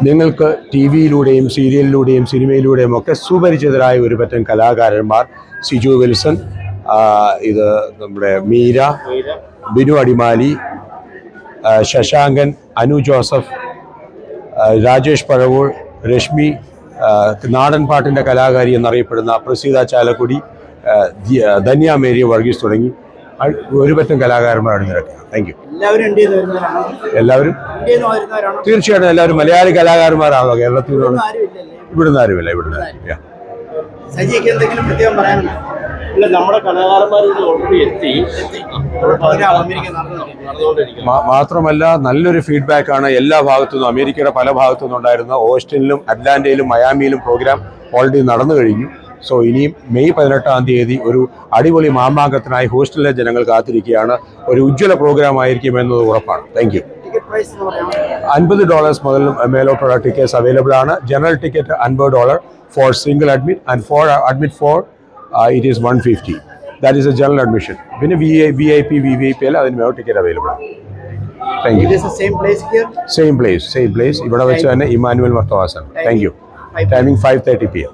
നിങ്ങൾക്ക് ടി വിയിലൂടെയും സീരിയലിലൂടെയും സിനിമയിലൂടെയും ഒക്കെ സുപരിചിതരായ ഒരു പറ്റം കലാകാരന്മാർ, സിജു വിൽസൺ, ഇത് നമ്മുടെ മീര, ബിനു അടിമാലി, ശശാങ്കൻ, അനു ജോസഫ്, രാജേഷ് പഴവൂർ, രശ്മി, നാടൻ പാട്ടിൻ്റെ കലാകാരി എന്നറിയപ്പെടുന്ന പ്രസീത ചാലക്കുടി, ധന്യ മേരി വർഗീസ് തുടങ്ങി ഒരു പറ്റം കലാകാരന്മാരാണ് നിരക്കുക. Thank you. എല്ലാവരും തീർച്ചയായിട്ടും എല്ലാവരും മലയാളി കലാകാരന്മാരാണല്ലോ. കേരളത്തിൽ ഇവിടുന്ന് ആരുമില്ല. നമ്മുടെ കലാകാരന്മാർ ഓൾറെഡി എത്തി. മാത്രമല്ല നല്ലൊരു ഫീഡ്ബാക്കാണ് എല്ലാ ഭാഗത്തുനിന്നും, അമേരിക്കയുടെ പല ഭാഗത്തുനിന്നും ഉണ്ടായിരുന്ന. ഓസ്റ്റിനിലും അറ്റ്ലാന്റയിലും മയാമിയിലും പ്രോഗ്രാം ഓൾറെഡി നടന്നു കഴിഞ്ഞു. സോ ഇനിയും മെയ് 18 ഒരു അടിപൊളി മാമാങ്കത്തിനായി ഹോസ്റ്റലിലെ ജനങ്ങൾ കാത്തിരിക്കുകയാണ്. ഒരു ഉജ്ജ്വല പ്രോഗ്രാം ആയിരിക്കും എന്നത് ഉറപ്പാണ്. Thank you. $50 മുതൽ മേലോട്ടുള്ള ടിക്കറ്റ്സ് അവൈലബിൾ ആണ്. General ticket $50 for single admit, and four admit for it is $150. That is a general admission. പിന്നെ VIP, VVIP എല്ലാം അതിന് മേലോട്ട് ടിക്കറ്റ് അവൈലബിൾ ആണ്. Thank you. സെയിം പ്ലേസ് ഇവിടെ വെച്ച് തന്നെ ഇമാനുവൽ മർത്തോവാസാണ്. Thank you. Timing 5:30 PM.